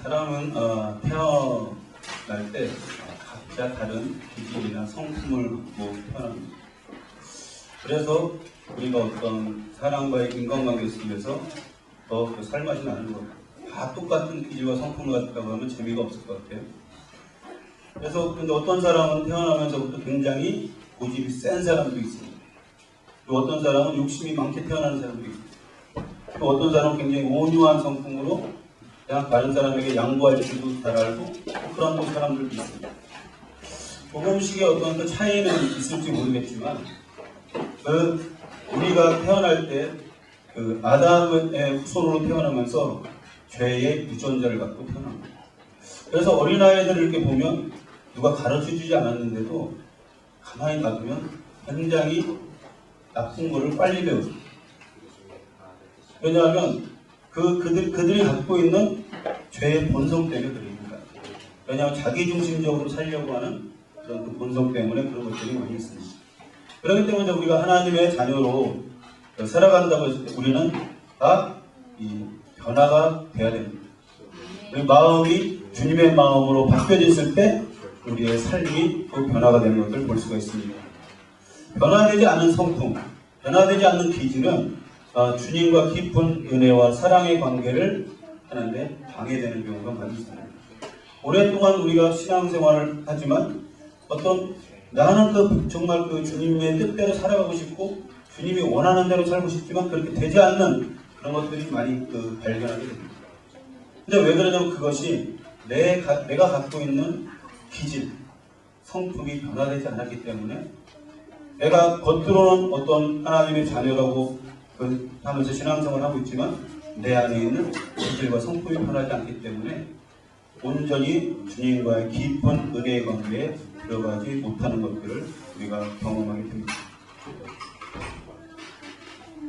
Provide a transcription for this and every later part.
사람은 태어날 때 각자 다른 기질이나 성품을 갖고 태어납니다. 그래서 우리가 어떤 사람과의 인간관계 속에서 더 그 살맛이 나는 것, 다 똑같은 기질과 성품을 갖다고 하면 재미가 없을 것 같아요. 그래서 근데 어떤 사람은 태어나면서부터 굉장히 고집이 센 사람도 있습니다. 또 어떤 사람은 욕심이 많게 태어나는 사람도 있습니다. 또 어떤 사람은 굉장히 온유한 성품으로 그냥 다른 사람에게 양보할 줄도 잘 알고 그런 사람들도 있습니다. 조금씩의 어떤 그 차이는 있을지 모르겠지만 우리가 태어날 때 그 아담의 후손으로 태어나면서 죄의 유전자를 갖고 태어납니다. 그래서 어린아이들을 이렇게 보면 누가 가르쳐주지 않았는데도 가만히 놔두면 굉장히 나쁜 거를 빨리 배웁니다. 왜냐하면 그들이 갖고 있는 죄의 본성 때문에 그럽니다. 왜냐하면 자기중심적으로 살려고 하는 그런 그 본성 때문에 그런 것들이 많이 있습니다. 그렇기 때문에 우리가 하나님의 자녀로 살아간다고 했을 때 우리는 다 이 변화가 돼야 됩니다. 우리 마음이 주님의 마음으로 바뀌어졌을 때 우리의 삶이 그 변화가 되는 것을 볼 수가 있습니다. 변화되지 않은 성품, 변화되지 않는 기질은 주님과 깊은 은혜와 사랑의 관계를 하는데 방해되는 경우가 많이 있습니다. 오랫동안 우리가 신앙생활을 하지만 나는 정말 그 주님의 뜻대로 살아가고 싶고 주님이 원하는 대로 살고 싶지만 그렇게 되지 않는 그런 것들이 많이 발견하게 됩니다. 근데 왜 그러냐면 그것이 내가 갖고 있는 기질, 성품이 변화되지 않았기 때문에 내가 겉으로는 어떤 하나님의 자녀라고 하면서 신앙생활을 하고 있지만 내 안에 있는 기질과 성품이 변하지 않기 때문에 온전히 주님과의 깊은 은혜의 관계에 들어가지 못하는 것들을 우리가 경험하게 됩니다.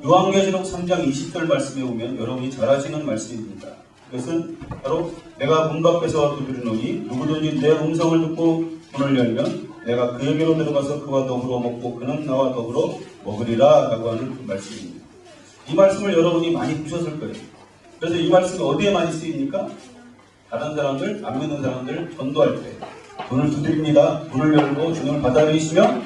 요한계시록 3장 20절 말씀에 보면 여러분이 잘 아시는 말씀입니다. 그것은 바로 내가 문 밖에서 두드리노니 누구든지 내 음성을 듣고 문을 열면 내가 그에게로 들어가서 그와 더불어 먹고 그는 나와 더불어 먹으리라 라고 하는 그 말씀입니다. 이 말씀을 여러분이 많이 보셨을 거예요. 그래서 이 말씀이 어디에 많이 쓰입니까? 다른 사람들, 안 믿는 사람들 전도할 때 문을 두드립니다. 문을 열고 주님을 받아들이시면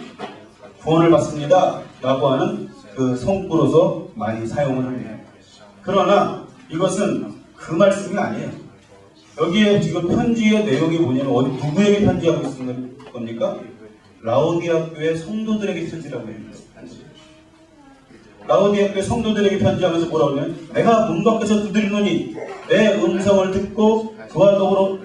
구원을 받습니다 라고 하는 그 성구로서 많이 사용을 합니다. 그러나 이것은 그 말씀이 아니에요. 여기에 지금 편지의 내용이 뭐냐면 누구에게 편지하고 있는 겁니까? 라오디아 교회 성도들에게 편지라고 해요. 라오디아 교회 성도들에게 편지하면서 뭐라고 하면 내가 문 밖에서 두드리노니 내 음성을 듣고 그와 더불어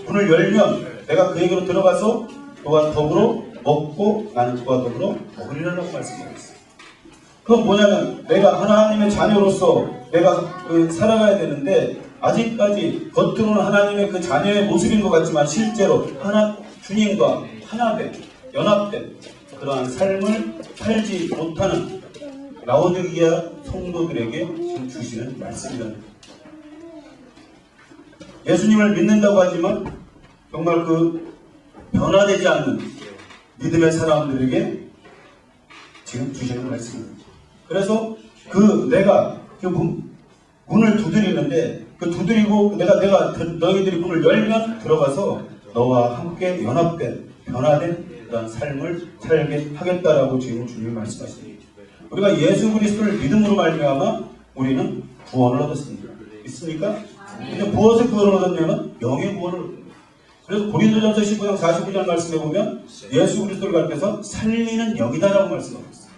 문을 열면 내가 그에게로 들어가서 그와 더불어 먹고 나는 그와 더불어 먹으리라고 말씀하고 있어요. 그건 뭐냐면 내가 하나님의 자녀로서 내가 살아가야 되는데 아직까지 겉으로는 하나님의 그 자녀의 모습인 것 같지만 실제로 주님과 하나된 연합된 그러한 삶을 살지 못하는 라오디게아 성도들에게 지금 주시는 말씀입니다. 예수님을 믿는다고 하지만 정말 변화되지 않는 믿음의 사람들에게 지금 주시는 말씀입니다. 그래서 내가 문을 두드리는데 두드리고 너희들이 문을 열면 들어가서 너와 함께 연합된 변화된 그런 삶을 살게 하겠다라고 지금 주님이 말씀하십니다. 우리가 예수 그리스도를 믿음으로 말미암아 우리는 구원을 얻었습니다. 있습니까? 근데 무엇의 구원을 얻었냐면 영의 구원을 얻습니다. 그래서 고린도전서 19장 49절 말씀해 보면 예수 그리스도를 가르쳐서 살리는 영이다라고 말씀하고 있어요.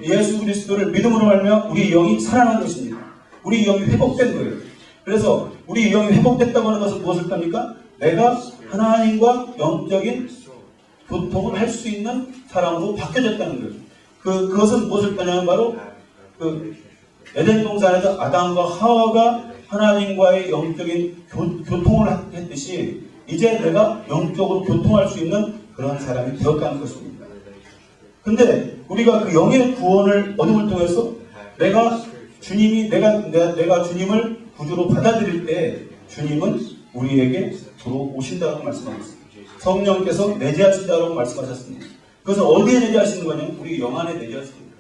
예수 그리스도를 믿음으로 말미암아 우리 영이 살아난 것입니다. 우리 영이 회복된 거예요. 그래서 우리 영이 회복됐다고 하는 것은 무엇을 합니까? 내가 하나님과 영적인 교통을 할 수 있는 사람으로 바뀌어졌다는 거예요. 그것은 무엇을 하냐면 바로 에덴 동산에서 아담과 하와가 하나님과의 영적인 교통을 했듯이 이제 내가 영적으로 교통할 수 있는 그런 사람이 되었다는 것입니다. 근데 우리가 그 영의 구원을 얻음을 통해서 내가 주님을 구주로 받아들일 때 주님은 우리에게 들어오신다고 말씀하고 있습니다. 성령께서 내재하신다고 말씀하셨습니다. 그것은 어디에 내재하시는 거냐면 우리 영 안에 내재하십니다.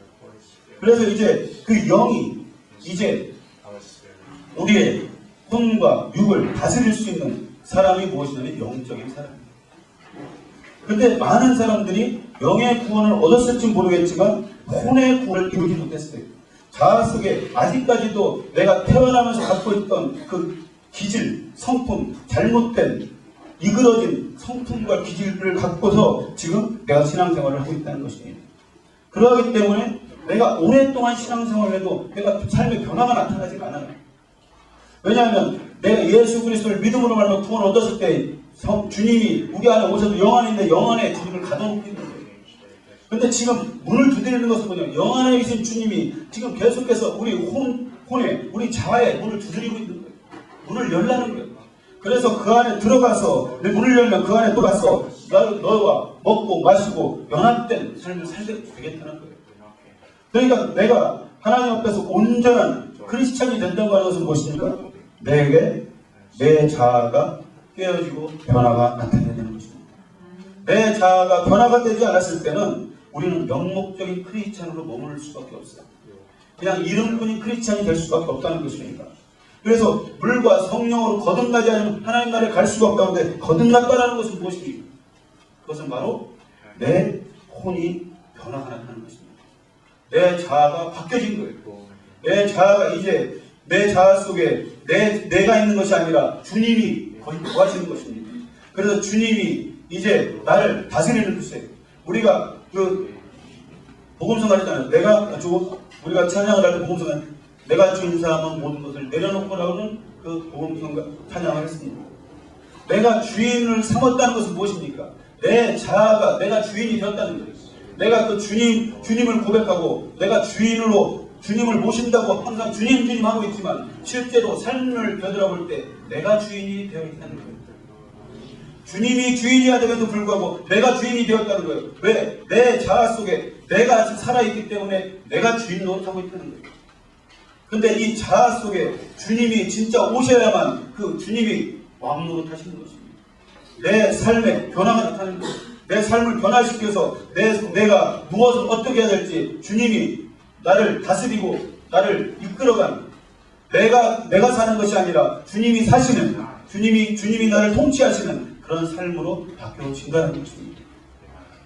그래서 이제 그 영이 이제 우리의 혼과 육을 다스릴 수 있는 사람이 무엇이냐면 영적인 사람입니다. 근데 많은 사람들이 영의 구원을 얻었을지 모르겠지만 혼의 구원을 이루지 못했어요. 자아 속에 아직까지도 내가 태어나면서 갖고 있던 그 기질, 성품, 잘못된 이그러진 성품과 기질을 갖고서 지금 내가 신앙생활을 하고 있다는 것입니다. 그러기 때문에 내가 오랫동안 신앙생활을 해도 내가 삶의 변화가 나타나지 않아요. 왜냐하면 내가 예수 그리스도를 믿음으로 말하면 구원 얻었을 때 주님이 우리 안에 오셔도 영 안에 있는데 영 안에 주님을 가둬놓고 있는 거예요. 근데 지금 문을 두드리는 것은 뭐냐? 영 안에 계신 주님이 지금 계속해서 우리 혼에, 우리 자아에 문을 두드리고 있는 거예요. 문을 열라는 거예요. 그래서 그 안에 들어가서 문을 열면 그 안에 들어가서 너와 먹고 마시고 연합된 삶을 살게 되겠다는 거예요. 그러니까 내가 하나님 앞에서 온전한 크리스찬이 된다고 하는 것은 무엇입니까? 내게 내 자아가 깨어지고 변화가 나타나야 되는 것입니다. 내 자아가 변화가 되지 않았을 때는 우리는 명목적인 크리스찬으로 머무를 수밖에 없어요. 그냥 이름뿐인 크리스찬이 될 수밖에 없다는 것입니다. 그래서 물과 성령으로 거듭나지 않으면 하나님 나라에 갈 수가 없다는데 거듭났다는 것은 무엇입니까? 그것은 바로 내 혼이 변화가 나타나는 것입니다. 내 자아가 바뀌어진 거예요. 내 자아가 이제 내 자아 속에 내가 있는 것이 아니라 주님이 거하시는 것입니다. 그래서 주님이 이제 나를 다스리는 것이에요. 우리가 그 복음성가 했잖아요. 우리가 찬양을 할 때 복음성가 내가 주인 삼은 모든 것을 내려놓고라고는 그 복음성가 찬양을 했습니다. 내가 주인을 삼았다는 것은 무엇입니까? 내 자아가 내가 주인이 되었다는 거예요. 내가 그 주님을 고백하고 내가 주님을 모신다고 항상 주님 하고 있지만 실제로 삶을 되돌아볼 때 내가 주인이 되어 있다는 거예요. 주님이 주인이야 됨에도 불구하고 내가 주인이 되었다는 거예요. 왜? 내 자아 속에 내가 살아있기 때문에 내가 주인 노릇하고 있다는 거예요. 근데 이 자아 속에 주님이 진짜 오셔야만 그 주님이 왕 노릇하시는 것입니다. 내 삶에 변화가 나타나는 거예요. 내 삶을 변화시켜서 내가 무엇을 어떻게 해야 될지 주님이 나를 다스리고 나를 이끌어가는 내가 사는 것이 아니라 주님이 사시는 주님이 나를 통치하시는 그런 삶으로 바뀌어진다는 것입니다.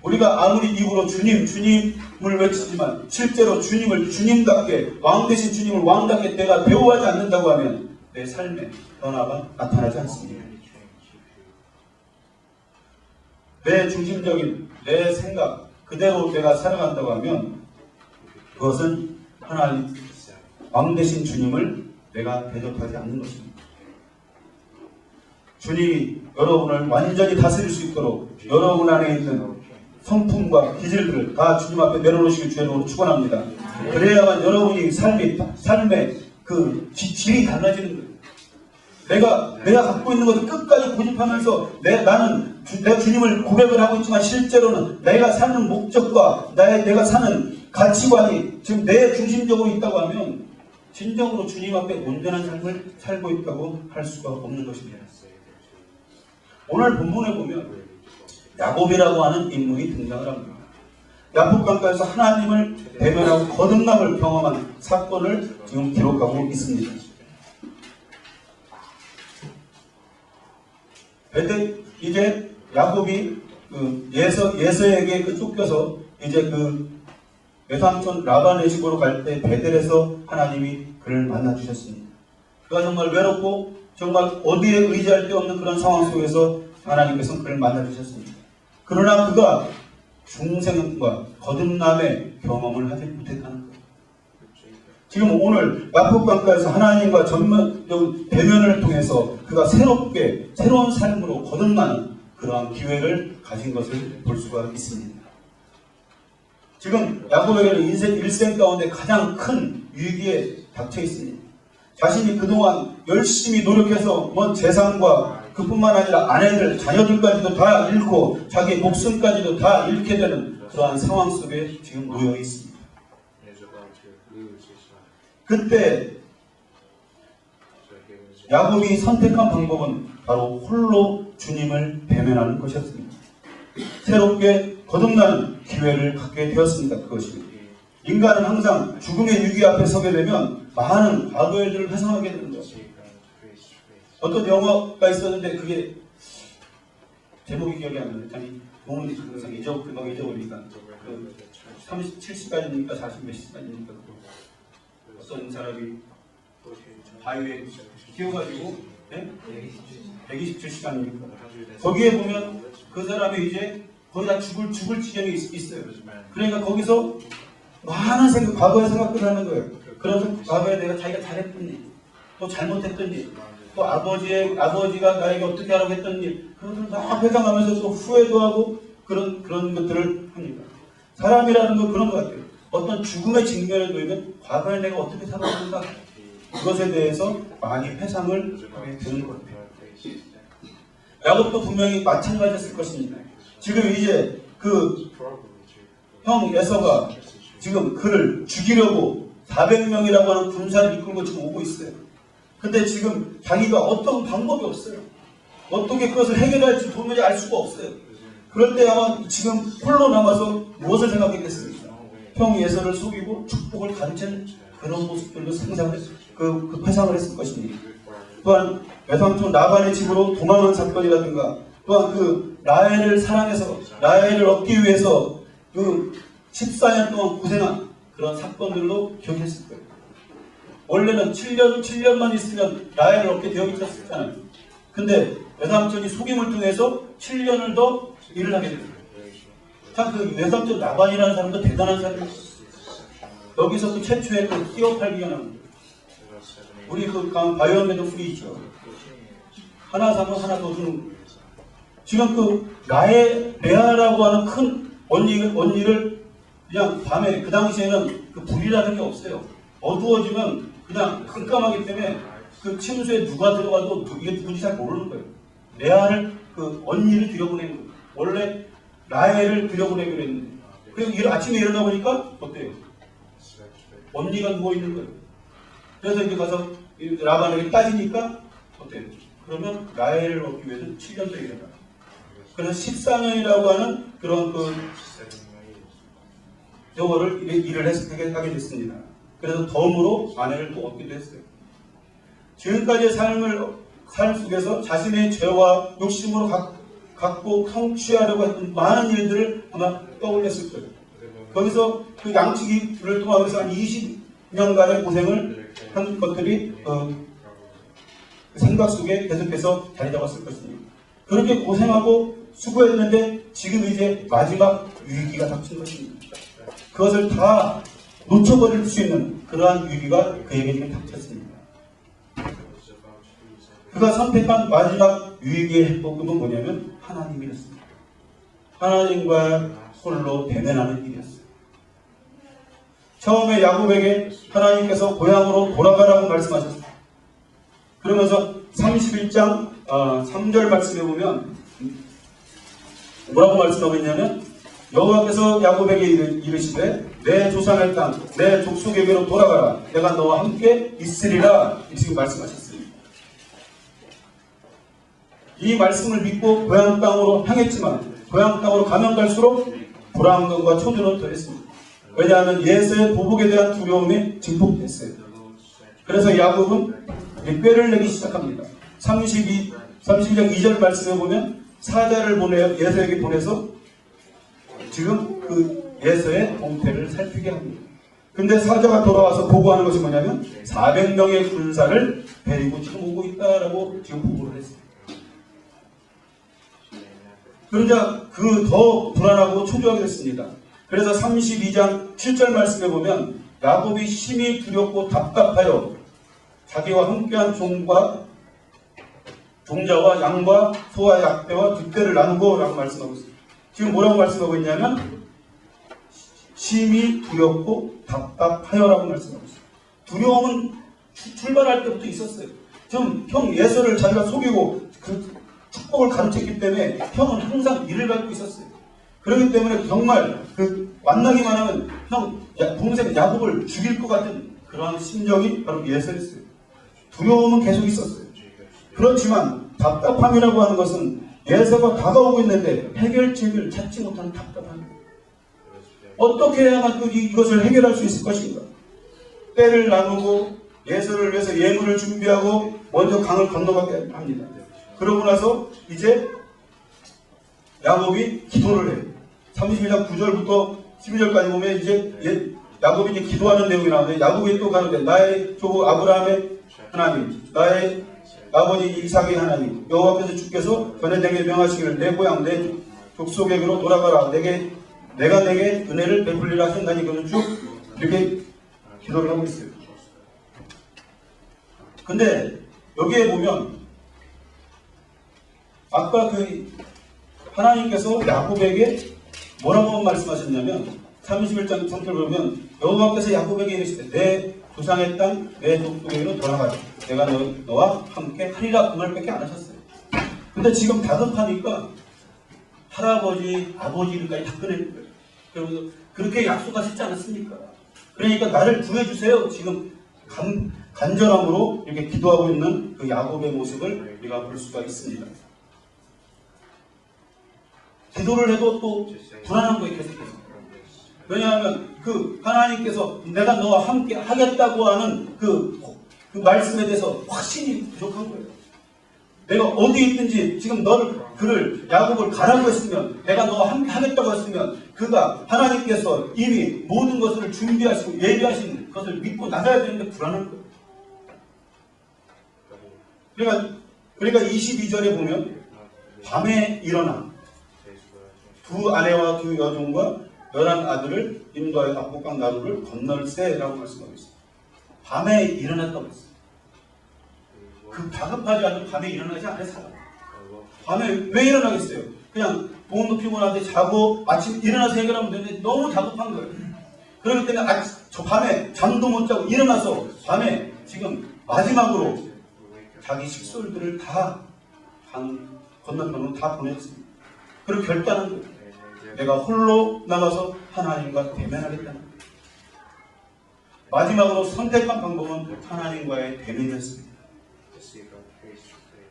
우리가 아무리 입으로 주님을 외치지만 실제로 주님을 주님답게 왕 대신 주님을 왕답게 내가 배워하지 않는다고 하면 내 삶에 변화가 나타나지 않습니다. 내 중심적인 내 생각 그대로 내가 살아간다고 하면 그것은 하나님 왕 대신 주님을 내가 대접하지 않는 것입니다. 주님이 여러분을 완전히 다스릴 수 있도록 여러분 안에 있는 성품과 기질들을 다 주님 앞에 내려놓으시길 주님으로 축원합니다. 그래야만 여러분이 삶의 그 질이 달라지는 거예요. 내가 갖고 있는 것을 끝까지 고집하면서 나는 내가 주님을 고백을 하고 있지만 실제로는 내가 사는 목적과 내가 사는 가치관이 지금 내 중심적으로 있다고 하면 진정으로 주님 앞에 온전한 삶을 살고 있다고 할 수가 없는 것입니다. 오늘 본문에 보면 야곱이라고 하는 인물이 등장을 합니다. 야복강가에서 하나님을 대면하고 거듭남을 경험한 사건을 지금 기록하고 있습니다. 그런데 이제 야곱이 예서에게 쫓겨서 이제 외삼촌 라반의 집으로 갈 때 베델에서 하나님이 그를 만나주셨습니다. 그가 정말 외롭고 정말 어디에 의지할 데 없는 그런 상황 속에서 하나님께서 그를 만나주셨습니다. 그러나 그가 중생과 거듭남의 경험을 하지 못했다는 거예요. 지금 오늘 야복강가에서 하나님과 대면을 통해서 그가 새로운 삶으로 거듭나는 그러한 기회를 가진 것을 볼 수가 있습니다. 지금 야곱에게는 일생 가운데 가장 큰 위기에 닥쳐 있습니다. 자신이 그동안 열심히 노력해서 재산과 그뿐만 아니라 아내들, 자녀들까지도 다 잃고 자기 목숨까지도 다 잃게 되는 그러한 상황 속에 지금 놓여 있습니다. 그때 야곱이 선택한 방법은 바로 홀로 주님을 대면하는 것이었습니다. 새롭게 거듭나는 기회를 갖게 되었습니다. 그것이 인간은 항상 죽음의 위기 앞에 서게 되면 많은 과거의 일들을 회상하게 되는 것입니다. 어떤 영화가 있었는데 그게 제목이 기억이 안 나요. 아니 몸은 항상 금방 잊어버리니까 그 70까지니까 40몇 시까지니까 어떤 사람이 바위에 뛰어가지고 127시간이니까 거기에 보면 그 사람이 이제 거의 다 죽을 지경이 있어요. 그러니까 거기서 많은 과거의 생각들을 하는 거예요. 그래서 과거에 내가 자기가 잘했던 또 잘못했던 일, 또 아버지가 나에게 어떻게 하라고 했던 일, 그런 것을 다 회상하면서 또 후회도 하고 그런 것들을 합니다. 사람이라는 건 그런 것 같아요. 어떤 죽음의 직면에 놓이면 과거에 내가 어떻게 살았는가 그것에 대해서 많이 회상을 하게 되는 것 같아요. 야곱도 분명히 마찬가지였을 것입니다. 지금 이제 그 형 에서가 지금 그를 죽이려고 400명이라고 하는 군사를 이끌고 지금 오고 있어요. 근데 지금 자기가 어떤 방법이 없어요. 어떻게 그것을 해결할지 도무지 알 수가 없어요. 그럴 때 아마 지금 홀로 남아서 무엇을 생각했겠습니까? 형 예서를 속이고 축복을 가르치는 그런 모습들도 회상을 했을 것입니다. 또한 외삼촌 라반의 집으로 도망한 사건이라든가 또한 그 라헬을 사랑해서 라헬을 얻기 위해서 그 14년 동안 고생한 그런 사건들로 기억했을 거예요. 원래는 7년만 있으면 라헬을 얻게 되어 있었잖아요. 근데 외삼촌이 속임을 통해서 7년을 더 일을 하게 됐어요. 참 그 외삼촌 라반이라는 사람도 대단한 사람이에요. 여기서 그 최초의 그 끼어 팔기가 나옵니다. 우리 그 바이오메도 풀이 있죠. 하나 사면 하나 더 주는. 지금 그 레아라고 하는 큰 언니를 그냥 밤에 그 당시에는 그 불이라는 게 없어요. 어두워지면 그냥 깜깜하기 때문에 그 침수에 누가 들어가도 이게 누군지 잘 모르는 거예요. 레아를 그 언니를 들여보낸 거예요. 원래 라헬을 들여보내기로 했는데 그리고 아침에 일어나 보니까 어때요? 언니가 누워있는 거예요. 그래서 이제 가서 라반에게 따지니까 어때요? 그러면 라헬을 얻기 위해서는 7년 더 일해라. 그래서 14년이라고 하는 그런 요거를 일을 하게 됐습니다. 그래서 덤으로 아내를 또 얻기도 했어요. 지금까지의 삶 속에서 자신의 죄와 욕심으로 갖고 성취하려고 했던 많은 일들을 아마 떠올렸을 거예요. 거기서 그 양치기를 통해서 한 20년간의 고생을 한 것들이 생각 속에 계속해서 자리 잡았을 것입니다. 그렇게 고생하고 수고했는데 지금 이제 마지막 위기가 닥친 것입니다. 그것을 다 놓쳐버릴 수 있는 그러한 위기가 그에게 지금 닥쳤습니다. 그가 선택한 마지막 위기의 해법은 뭐냐면 하나님이었습니다. 하나님과 홀로 대면하는 일이었어요. 처음에 야곱에게 하나님께서 고향으로 돌아가라고 말씀하셨어요. 그러면서 31장 3절 말씀에 보면 뭐라고 말씀하고 있냐면 여호와께서 야곱에게 이르시되 내 조상의 땅, 내 족속에게로 돌아가라. 내가 너와 함께 있으리라. 지금 말씀하셨습니다. 이 말씀을 믿고 고향 땅으로 향했지만 고향 땅으로 가면 갈수록 불안감과 초조는 더했습니다. 왜냐하면 예수의 보복에 대한 두려움이 증폭됐어요. 그래서 야곱은 꾀를 내기 시작합니다. 32장 2절 말씀에 보면 사자를 예수에게 보내서 지금 그 예수의 동태를 살피게 합니다. 근데 사자가 돌아와서 보고하는 것이 뭐냐면 400명의 군사를 데리고 지금 오고 있다라고 지금 보고를 했어요. 그러자 그 더 불안하고 초조하게 됐습니다. 그래서 32장 7절 말씀에 보면 야곱이 심히 두렵고 답답하여 자기와 함께한 종자와 양과 소와 약대와 뒷대를 나누고 라고 말씀하고 있습니다. 지금 뭐라고 말씀하고 있냐면 심히 두렵고 답답하여라고 말씀하고 있습니다. 두려움은 출발할 때부터 있었어요. 좀 형 예서를 자기가 속이고 그 축복을 가르쳤기 때문에 형은 항상 이를 갖고 있었어요. 그렇기 때문에 정말 그 만나기만 하면 형 동생 야곱을 죽일 것 같은 그러한 심정이 바로 예서였어요. 두려움은 계속 있었어요. 그렇지만 답답함이라고 하는 것은 예서가 다가오고 있는데 해결책을 찾지 못하는 답답함입니다. 어떻게 해야만 이것을 해결할 수 있을 것인가? 때를 나누고 예서를 위해서 예물을 준비하고 먼저 강을 건너가게 합니다. 그러고 나서 이제 야곱이 기도를 해요. 32장 9절부터 12절까지 보면 이제 야곱이 이제 기도하는 내용이 나오는데, 야곱이 또 가는데 나의 조부 아브라함의 하나님, 나의 아버지 이삭의 하나님 여호와께서 주께서 전에 내게 명하시기를 내 고향 내 족속에게로 돌아가라, 내가 내게 은혜를 베풀리라 하신다니. 그는 쭉 이렇게 기도를 하고 있어요. 근데 여기에 보면 아까 그 하나님께서 야곱에게 뭐라고 말씀하셨냐면 31장 3절 보면 여호와께서 야곱에게 이르시되 내 조상의 땅 내 족속에게로 돌아가라, 내가 너와 함께 하리라, 그 말밖에 안 하셨어요. 근데 지금 다급하니까 할아버지 아버지까지 다 꺼내는 거예요. 그러면서 그렇게 약속하셨지 않았습니까? 그러니까 나를 구해주세요. 지금 간절함으로 이렇게 기도하고 있는 그 야곱의 모습을 우리가 볼 수가 있습니다. 기도를 해도 또 불안한 거예요, 계속해서. 왜냐하면 그 하나님께서 내가 너와 함께 하겠다고 하는 그 말씀에 대해서 확신이 부족한 거예요. 내가 어디 있든지 지금 그를 야곱을 가라고 했으면, 내가 너와 함께 하겠다고 했으면, 그가 하나님께서 이미 모든 것을 준비하시고 예비하신 것을 믿고 나가야 되는데 불안한 거예요. 그러니까 22절에 보면 밤에 일어나 두 아내와 두 여종과 11 아들을 인도하여 압곡강 나루를 건널세라고 말씀하고 있습니다. 밤에 일어났다고 했어요. 그 다급하지 않는 밤에 일어나지 않은 사람. 밤에 왜 일어나겠어요? 그냥 몸도 피곤한데 자고 아침 일어나서 해결하면 되는데 너무 다급한 거예요. 그렇기 때문에 저 밤에 잠도 못 자고 일어나서 밤에 지금 마지막으로 자기 식솔들을 다 건너편으로 다 보냈습니다. 그리고 결단한 거예요. 내가 홀로 나가서 하나님과 대면하겠다는 거예요. 마지막으로 선택한 방법은 하나님과의 대면이었습니다.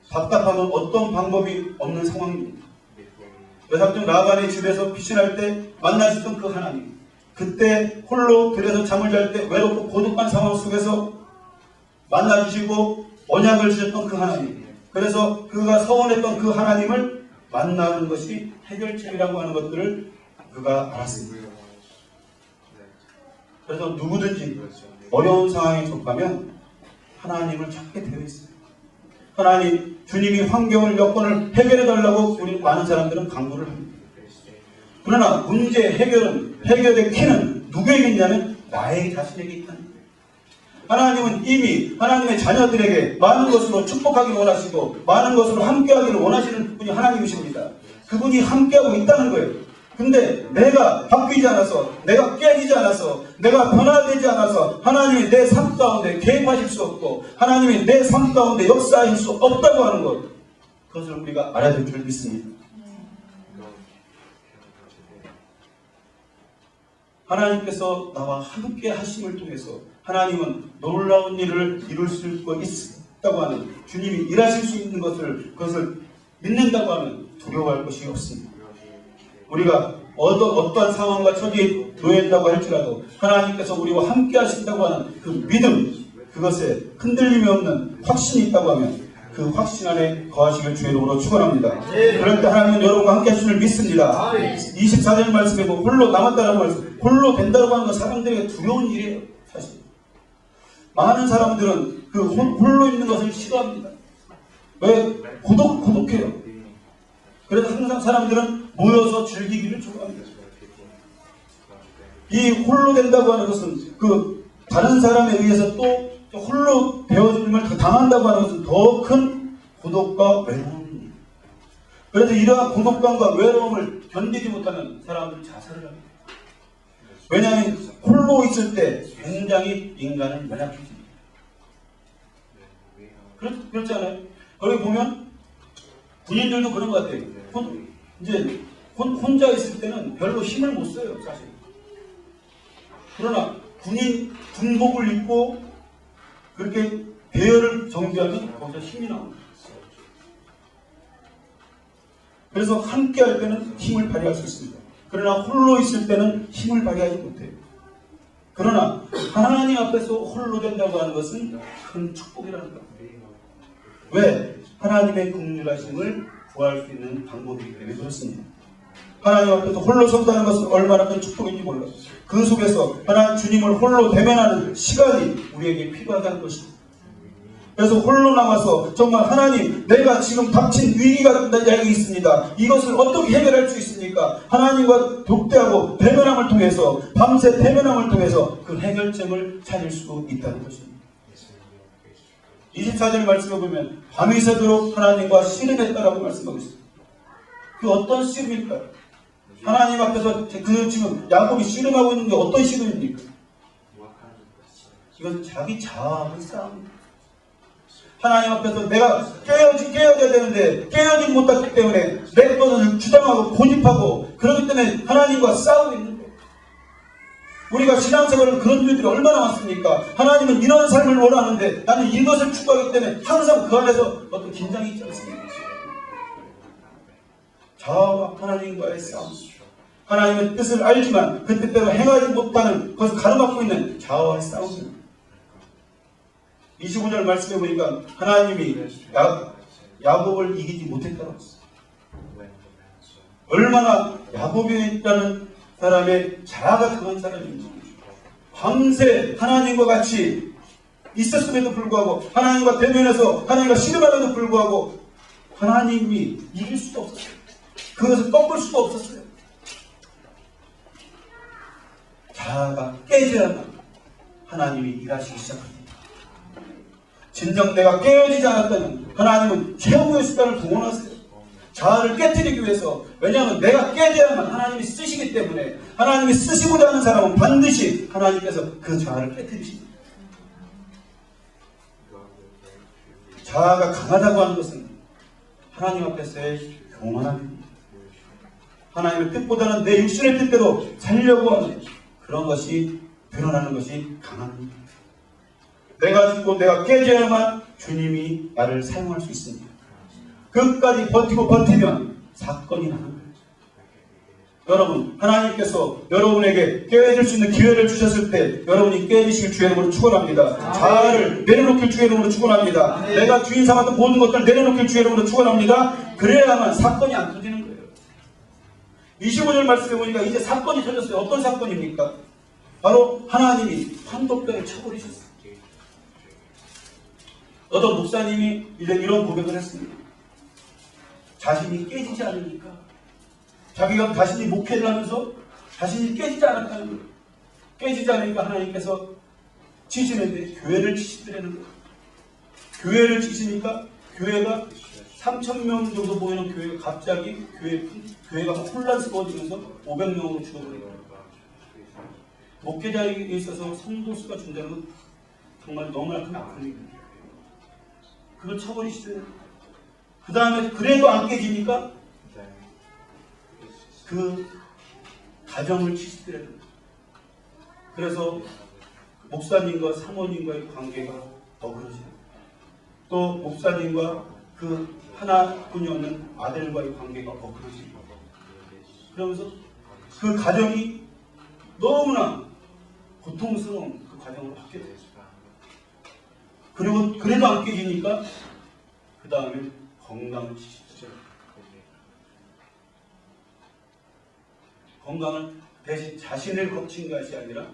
답답하면 어떤 방법이 없는 상황입니다. 여삼촌 라반의 집에서 피신할 때 만나셨던 그 하나님, 그때 홀로 들여서 잠을 잘 때 외롭고 고독한 상황 속에서 만나주시고 언약을 주셨던 그 하나님, 그래서 그가 서원했던 그 하나님을 만나는 것이 해결책이라고 하는 것들을 그가 알았습니다. 그래서 누구든지 어려운 상황에 접하면 하나님을 찾게 되어 있어요. 하나님, 주님이 환경을, 여건을 해결해달라고 우리 많은 사람들은 강구를 합니다. 그러나 문제 해결의 키는 누구에게 있냐면 나의 자신에게 있다는 거예요. 하나님은 이미 하나님의 자녀들에게 많은 것으로 축복하기를 원하시고 많은 것으로 함께하기를 원하시는 분이 하나님이십니다. 그분이 함께하고 있다는 거예요. 근데 내가 바뀌지 않아서, 내가 깨지지 않아서, 내가 변화되지 않아서 하나님이 내 삶 가운데 개입하실 수 없고 하나님이 내 삶 가운데 역사하실 수 없다고 하는 것, 그것을 우리가 알아야 될 줄 믿습니다. 하나님께서 나와 함께 하심을 통해서 하나님은 놀라운 일을 이룰 수 있다고 하는, 주님이 일하실 수 있는 그것을 믿는다고 하면 두려워할 것이 없습니다. 우리가 어떠한 상황과 처지에 놓여있다고 할지라도 하나님께서 우리와 함께 하신다고 하는 그 믿음, 그것에 흔들림이 없는 확신이 있다고 하면 그 확신 안에 거하시길 주의 이름으로 축원합니다. 그럴 때 하나님은 여러분과 함께 하시는 줄 믿습니다. 24절 말씀에 보면 홀로 남았다라고 말씀, 홀로 된다고 하는 건 사람들에게 두려운 일이에요. 사실 많은 사람들은 그 홀로 있는 것을 싫어합니다. 왜? 고독해요. 그래서 항상 사람들은 모여서 즐기기를 좋아합니다. 이 홀로 된다고 하는 것은 그 다른 사람에 의해서 또 홀로 되어짐을 당한다고 하는 것은 더 큰 고독과 외로움입니다. 그래서 이러한 고독감과 외로움을 견디지 못하는 사람들은 자살을 합니다. 왜냐하면 홀로 있을 때 굉장히 인간은 연약해집니다. 그렇지 않아요? 거기 보면 군인들도 그런 것 같아요. 이제 혼자 있을 때는 별로 힘을 못 써요, 사실. 그러나 군복을 입고 그렇게 대열을 정비하면 거기서 힘이 나옵니다. 그래서 함께 할 때는 힘을 발휘할 수 있습니다. 그러나 홀로 있을 때는 힘을 발휘하지 못해요. 그러나 하나님 앞에서 홀로 된다고 하는 것은 큰 축복이라는 겁니다. 왜? 하나님의 긍휼하심을 구할 수 있는 방법이기 때문에 그렇습니다. 하나님 앞에서 홀로 선다는 것은 얼마나 큰 축복인지 몰라요. 그 속에서 하나님 주님을 홀로 대면하는 시간이 우리에게 필요하다는 것입니다. 그래서 홀로 남아서 정말 하나님, 내가 지금 닥친 위기가 여기 있습니다. 이것을 어떻게 해결할 수 있습니까? 하나님과 독대하고 대면함을 통해서, 밤새 대면함을 통해서 그 해결점을 찾을 수 있다는 것입니다. 24절 말씀을 보면 밤이 새도록 하나님과 씨름했다라고 말씀하고 있습니다. 그 어떤 씨름일까요? 하나님 앞에서 그 지금 야곱이 씨름하고 있는 게 어떤 씨름입니까? 이건 자기 자아의 싸움입니다. 하나님 앞에서 내가 깨어져야 되는데 깨어지지 못했기 때문에 내 것을 주장하고 고집하고 그렇기 때문에 하나님과 싸우고 있는 거예요. 우리가 신앙생활을 그런 일들이 얼마나 많습니까? 하나님은 이런 삶을 원하는데 나는 이것을 추구하기 때문에 항상 그 안에서 어떤 긴장이 있지 않습니까? 자아와 하나님과의 싸움. 하나님의 뜻을 알지만 그 뜻대로 행하지 못하는 것을 가로막고 있는 자아와의 싸움입니다. 25절 말씀해 보니까 하나님이 야곱을 이기지 못했다고 했어요. 얼마나 야곱이라는 사람의 자아가 강한 사람인지, 밤새 하나님과 같이 있었음에도 불구하고 하나님과 대면해서 하나님과 씨름하면도 불구하고 하나님이 이길 수도 없었어요. 그것을 꺾을 수도 없었어요. 자아가 깨져야만 하나님이 일하시기 시작합니다. 진정 내가 깨어지지 않았다면 하나님은 최후의 수단을 동원하세요. 자아를 깨뜨리기 위해서. 왜냐하면 내가 깨져야만 하나님이 쓰시기 때문에 하나님이 쓰시고자 하는 사람은 반드시 하나님께서 그 자아를 깨뜨리십니다. 자아가 강하다고 하는 것은 하나님 앞에서의 교만함입니다. 하나님의 뜻보다는 내 육신의 뜻대로 살려고 하는 그런 것이 드러나는 것이 강함입니다. 내가 죽고 내가 깨져야만 주님이 나를 사용할 수 있습니다. 끝까지 버티면 사건이 나는 거예요. 여러분, 하나님께서 여러분에게 깨어질 수 있는 기회를 주셨을 때 여러분이 깨어지시길 주의 이름으로 축원합니다. 자아를 내려놓길 주의 이름으로 축원합니다. 내가 주인 삼았던 모든 것들을 내려놓길 주의 이름으로 축원합니다. 그래야만 사건이 안 터지는 거예요. 25절 말씀해 보니까 이제 사건이 터졌어요. 어떤 사건입니까? 바로 하나님이 환도병을 쳐버리셨어요. 어떤 목사님이 이제 이런 고백을 했습니다. 자신이 깨지지 않으니까, 자기가 자신이 목회를 하면서 자신이 깨지지 않았다는 거예요. 깨지지 않으니까 하나님께서 치시는데 교회를 치시더라는 거예요. 교회를 치시니까 교회가 3,000명 정도 모이는 교회가 갑자기 교회가 혼란스러워지면서 500명으로 줄어버려요. 목회자에 있어서 성도수가 준다는 건 정말 너무나 큰 아픔입니다. 그걸 쳐버리시더라고요. 그 다음에 그래도 안 깨지니까 그 가정을 치시더라고요. 그래서 목사님과 사모님과의 관계가 어그러져요. 또 목사님과 그 하나뿐이었는 아들과의 관계가 어그러져요. 그러면서 그 가정이 너무나 고통스러운 그 가정으로 바뀌게 돼요. 그리고 그래도 안 깨지니까 그 다음에 건강을 치시죠. 건강을 대신 자신을 거친 것이 아니라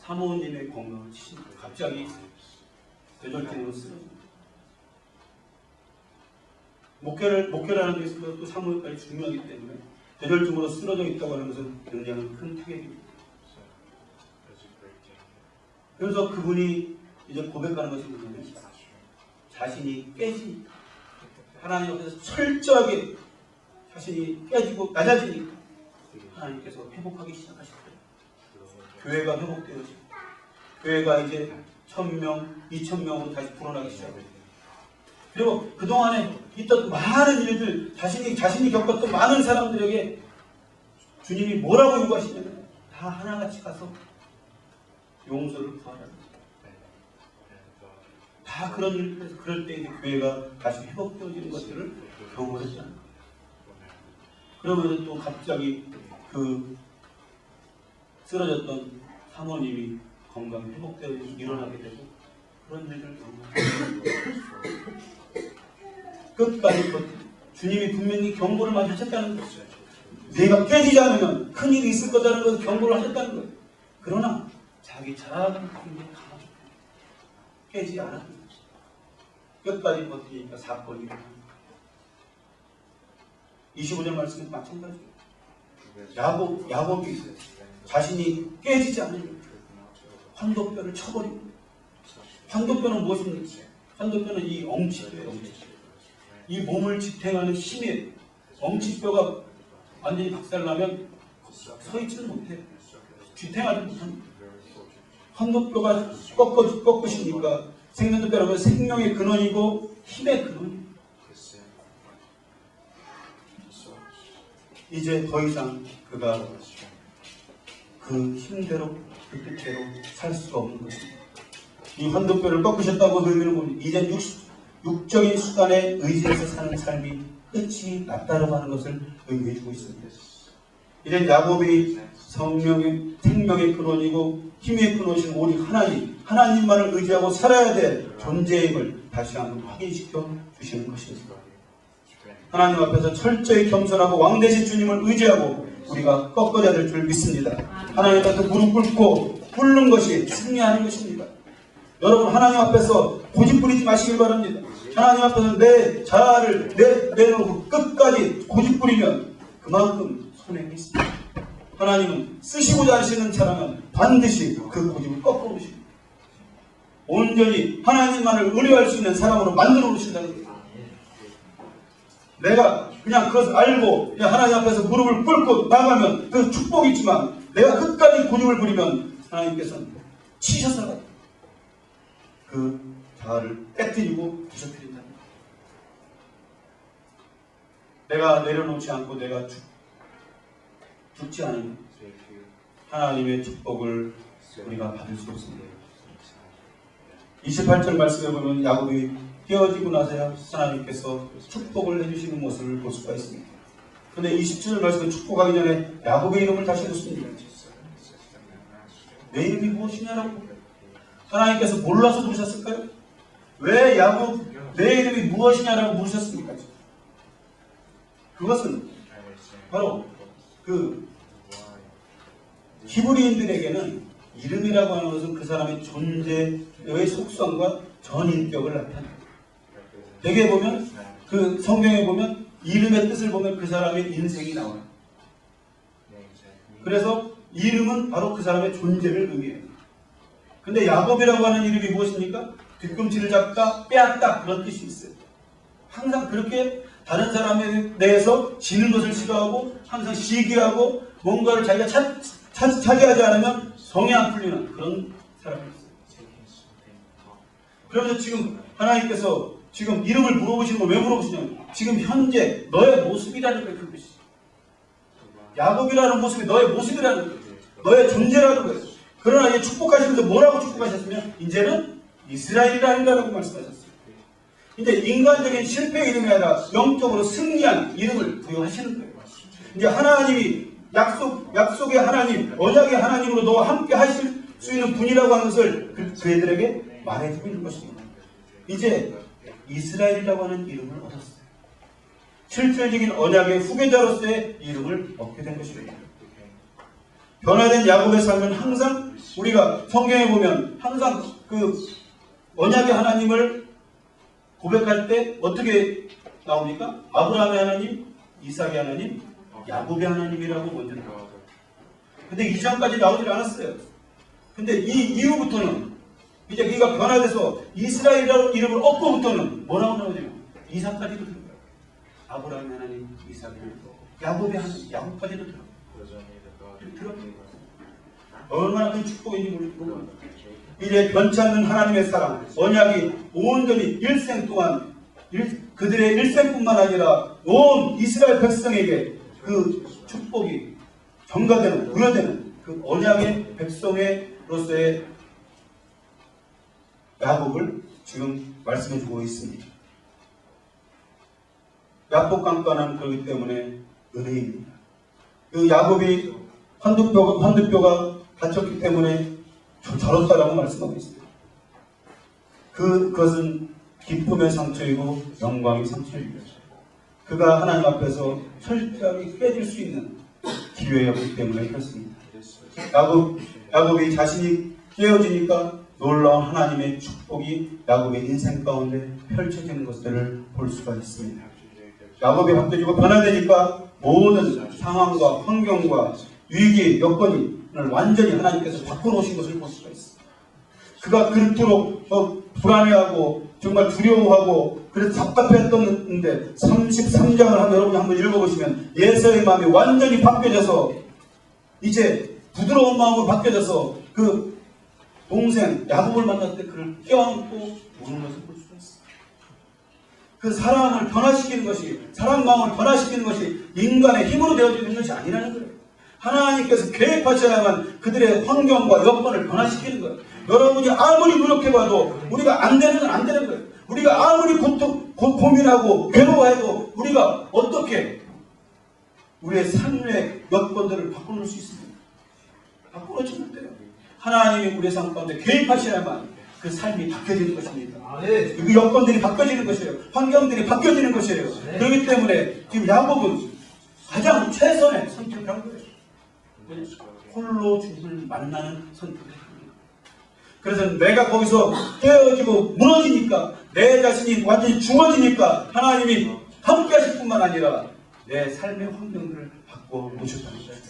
사모님의 건강을 치십니다. 갑자기 뇌졸중으로 쓰러집니다. 목회라는 게 있어서 또 사모까지 중요하기 때문에 뇌졸중으로 쓰러져 있다고 하는 것은 굉장히 큰 타격입니다. 그래서 그분이 이제 고백하는 것이 뭐냐면 자신이 깨지니까 하나님 앞에서 철저하게 자신이 깨지고 낮아지니까 하나님께서 회복하기 시작하셨어요. 교회가 회복되어지고 교회가 이제 1,000명, 2,000명으로 다시 불어나기 시작해요. 그리고 그동안에 있던 많은 일들, 자신이 겪었던 많은 사람들에게 주님이 뭐라고 요구하시냐면 다 하나같이 가서 용서를 구하라는 거예요. 다 그런 일들에서 그럴 때 이제 교회가 다시 회복되어지는 것들을 경험했다는 거예요. 그러면 또 갑자기 그 쓰러졌던 사모님이 건강이 회복되어 일어나게 되고 그런 일을 경험합니다. 끝까지 버티고 주님이 분명히 경고를 많이 하셨다는 거죠. 내가 깨지지 않으면 큰일이 있을 거다는 것을 경고를 하셨다는 거예요. 그러나 자기 작은 힘이 강하죠. 깨지 않았던 거죠. 끝까지 버티니까 사건이 일어납니다. 25절 말씀은 마찬가지예요. 야곱이 자신이 깨지지 않으면 환도뼈를 쳐버리고, 환도뼈는 무엇입니까? 환도뼈는 이 엉치뼈예요. 이 몸을 지탱하는 힘이에요. 엉치뼈가 완전히 박살나면 서 있지는 못해요. 지탱하지 못합니다. 환도뼈가 꺾으시니까 생명뼈라고 생명의 근원이고 힘의 근원입니다. 이제 더 이상 그가 그 힘대로 그 뜻대로 살 수가 없는 것입니다. 이 환도뼈를 꺾으셨다고 의미는 뭡니까? 이제 육적인 수단에 의지해서 사는 삶이 끝이 났다고 하는 것을 의미해 주고 있습니다. 이제 야곱이 생명의 근원이고 힘의 근원이신 오직 하나님만을 의지하고 살아야 될 존재임을 다시 한번 확인시켜 주시는 것입니다. 하나님 앞에서 철저히 겸손하고 왕되신 주님을 의지하고 우리가 꺾어야 될 줄 믿습니다. 하나님 앞에서 무릎 꿇고 꿇는 것이 승리하는 것입니다. 여러분, 하나님 앞에서 고집 부리지 마시길 바랍니다. 하나님 앞에서 내 자아를 내놓고 끝까지 고집 부리면 그만큼 손해가 있습니다. 하나님은 쓰시고자 하시는 사람은 반드시 그 고집을 꺾어 놓으십니다. 온전히 하나님만을 의뢰할 수 있는 사람으로 만들어 놓으신다는 거예요. 내가 그냥 그것을 알고 그냥 하나님 앞에서 무릎을 꿇고 나가면 그 축복이 있지만, 내가 끝까지 고집을 부리면 하나님께서는 치셔서 그 자아를 깨뜨리고 부서뜨린다. 내가 내려놓지 않고 내가 죽지 않으면 하나님의 축복을 우리가 받을 수 없습니다. 28절 말씀에 보면 야곱이 헤어지고 나서야 하나님께서 축복을 해주시는 모습을 볼 수가 있습니다. 그런데 27절 말씀에 축복하기 전에 야곱의 이름을 다시 묻습니다. 내 이름이 무엇이냐라고. 하나님께서 몰라서 물으셨을까요? 왜 야곱 내 이름이 무엇이냐라고 물으셨습니까? 그것은 바로 그 히브리인들에게는 이름이라고 하는 것은 그 사람의 존재의 속성과 전인격을 나타냅니다. 대개 보면 그 성경에 보면 이름의 뜻을 보면 그 사람의 인생이 나와요. 그래서 이름은 바로 그 사람의 존재를 의미해요. 근데 야곱이라고 하는 이름이 무엇입니까? 뒤꿈치를 잡다, 빼앗다, 그런 뜻이 있어요. 항상 그렇게 다른 사람에 대해서 지는 것을 싫어하고 항상 시기하고 뭔가를 자기가 차지하지 않으면 성이 안 풀리는 그런 사람이 있어요. 그러면서 지금 하나님께서 지금 이름을 물어보시는 걸 왜 물어보시냐면, 지금 현재 너의 모습이라는 거예요. 그것이 야곱이라는 모습이 너의 모습이라는 거예요. 너의 존재라는 거예요. 그러나 이제 축복하시면서 뭐라고 축복하셨으면, 이제는 이스라엘이라고 말씀하셨어요. 이제 인간적인 실패의 이름이 아니라 영적으로 승리한 이름을 부여하시는 거예요. 이제 하나님이 약속의 하나님, 언약의 하나님으로 너와 함께 하실 수 있는 분이라고 하는 것을 그애들에게 말해주고 있는 것입니다. 이제 이스라엘이라고 하는 이름을 얻었어요. 실질적인 언약의 후계자로서의 이름을 얻게 된 것입니다. 변화된 야곱의 삶은 항상 우리가 성경에 보면 항상 그 언약의 하나님을 고백할 때 어떻게 나옵니까? 아브라함의 하나님, 이삭의 하나님, 야곱의 하나님이라고 먼저 나와요. 근데 이전까지 나오질 않았어요. 근데 이 이후부터는 이제 그가 변화돼서 이스라엘이라는 이름을 얻고부터는 뭐라고 나오냐면 이삭까지도 들어가요. 아브라함의 하나님, 이삭의 하나님, 야곱의 하나님, 야곱까지도 들어가요. 얼마나 큰 축복인지 모르고 이제 변치 않는 하나님의 사랑, 언약이 온전히 일생 동안 그들의 일생뿐만 아니라 온 이스라엘 백성에게 그 축복이 전가되는, 부여되는 그 언약의 백성으로서의 야곱을 지금 말씀해 주고 있습니다. 야복강가는 그렇기 때문에 은혜입니다. 그 야곱이 환두뼈가 다쳤기 때문에 저렇다라고 말씀하고 있습니다. 그것은 기쁨의 상처이고 영광의 상처입니다. 그가 하나님 앞에서 철저하게 깨질 수 있는 기회였기 때문에 그렇습니다. 야곱이 자신이 깨어지니까 놀라운 하나님의 축복이 야곱의 인생 가운데 펼쳐지는 것들을 볼 수가 있습니다. 야곱이 바뀌어지고 변화되니까 모든 상황과 환경과 위기 여건을 완전히 하나님께서 바꿔놓으신 것을 볼 수가 있습니다. 그가 그토록 불안해하고 정말 두려워하고 그래서 답답했었는데 33장을 여러분이 한번 읽어보시면 예서의 마음이 완전히 바뀌어져서 이제 부드러운 마음으로 바뀌어져서 그 동생 야곱을 만났을 때 그를 껴안고 우는 것을 볼 수가 있어요. 그 사랑을 변화시키는 것이, 사랑 마음을 변화시키는 것이 인간의 힘으로 되어지는 것이 아니라는 거예요. 하나님께서 계획하셔야만 그들의 환경과 여건을 변화시키는 거예요. 여러분이 아무리 노력해봐도 우리가 안 되는 건 안 되는 거예요. 우리가 아무리 고민하고 괴로워해도 우리가 어떻게 우리의 삶의 여건들을 바꿔놓을 수 있습니까? 바꿔놓지는 못해요. 하나님이 우리의 삶 가운데 개입하셔야만 그 삶이 바뀌어지는 것입니다. 그 여건들이 바뀌어지는 것이에요. 환경들이 바뀌어지는 것이에요. 그렇기 때문에 지금 야곱은 가장 최선의 선택을 한 거예요. 홀로 죽을 만나는 선택을 합니다. 그래서 내가 거기서 깨어지고 무너지니까 내 자신이 완전히 죽어지니까 하나님이 함께 하실 뿐만 아니라 내 삶의 환경들을 바꿔 놓으셨다는 거예요.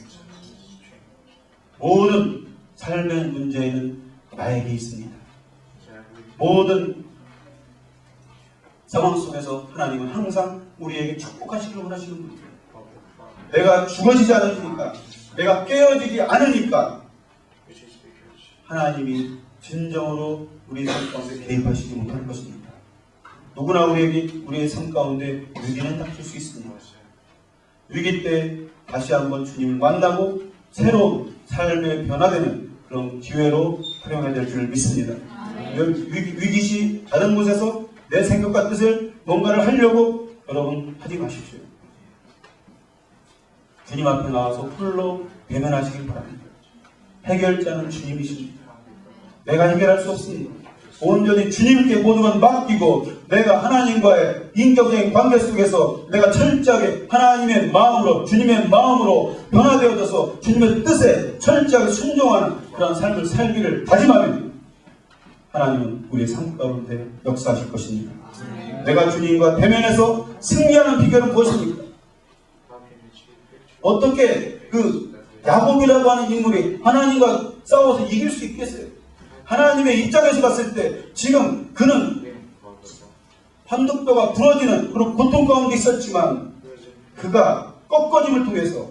모든 삶의 문제는 나에게 있습니다. 모든 상황 속에서 하나님은 항상 우리에게 축복하시기를 원하시는 분이에요. 내가 죽어지지 않으니까, 내가 깨어지지 않으니까 하나님이 진정으로 우리의 삶 가운데 개입하시지 못할 것입니다. 누구나 우리의 삶 가운데 위기는 닥칠 수 있습니다. 위기 때 다시 한번 주님을 만나고 새로운 삶의 변화되는 그런 기회로 활용해야 될 줄 믿습니다. 위기시 다른 곳에서 내 생각과 뜻을 뭔가를 하려고 여러분 하지 마십시오. 주님 앞에 나와서 홀로 대면하시길 바랍니다. 해결자는 주님이십니다. 내가 해결할 수 없습니다. 온전히 주님께 모든 건 맡기고 내가 하나님과의 인격적인 관계 속에서 내가 철저하게 하나님의 마음으로, 주님의 마음으로 변화되어져서 주님의 뜻에 철저하게 순종하는 그런 삶을 살기를 다짐하면 하나님은 우리의 삶 가운데 역사하실 것입니다. 내가 주님과 대면해서 승리하는 비결은 무엇입니까? 어떻게 그 야곱이라고 하는 인물이 하나님과 싸워서 이길 수 있겠어요? 하나님의 입장에서 봤을 때 지금 그는 한독뼈가 부러지는 그런 고통 가운데 있었지만 그가 꺾어짐을 통해서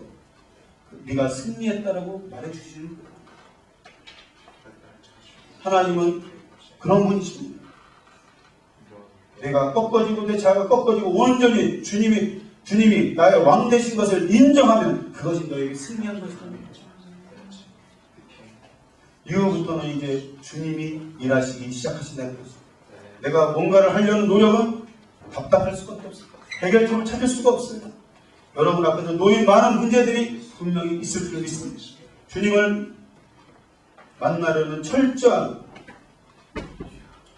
네가 승리했다라고 말해주시는 거예요. 하나님은 그런 분이십니다. 내가 꺾어지고 내 자아가 꺾어지고 온전히 주님이 나의 왕 되신 것을 인정하면 그것이 너에게 승리한 것이다. 이후부터는 이제 주님이 일하시기 시작하신다는 것입니다. 내가 뭔가를 하려는 노력은 답답할 수밖에 없어요. 해결점을 찾을 수가 없어요. 여러분 앞에서 놓인 많은 문제들이 분명히 있을 줄 믿습니다. 주님을 만나려는 철저한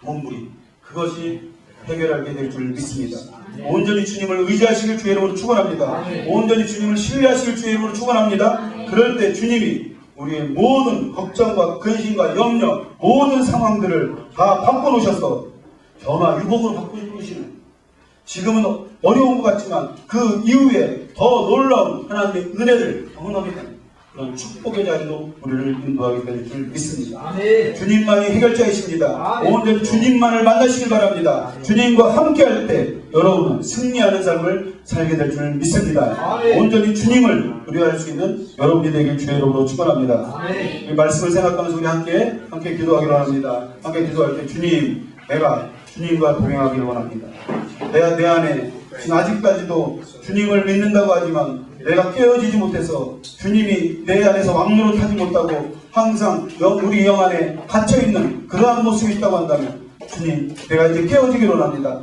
몸부림, 그것이 해결하게 될 줄 믿습니다. 온전히 주님을 의지하시길 주의 이름으로 축원합니다. 온전히 주님을 신뢰하시길 주의 이름으로 축원합니다. 그럴 때 주님이 우리의 모든 걱정과 근심과 염려, 모든 상황들을 다 바꿔놓으셔서 변화유복으로 바꿔주시는, 지금은 어려운 것 같지만 그 이후에 더 놀라운 하나님의 은혜를 경험하게 되는 그런 축복의 자리로 우리를 인도하게 될 줄 믿습니다. 주님만이 해결자이십니다. 온전히 주님만을 만나시길 바랍니다. 주님과 함께할 때 여러분은 승리하는 삶을 살게 될 줄 믿습니다. 온전히 주님을 의뢰할 수 있는 여러분이 되길 주의 이름으로 축원합니다. 이 말씀을 생각하면서 우리 함께 기도하기로 합니다. 함께 기도할 때 주님, 내가 주님과 동행하기를 원합니다. 내가 내 안에 지금 아직까지도 주님을 믿는다고 하지만 내가 깨어지지 못해서 주님이 내 안에서 왕노릇 하지 못하고 항상 우리 영 안에 갇혀있는 그러한 모습이 있다고 한다면 주님, 내가 이제 깨어지기를 원합니다.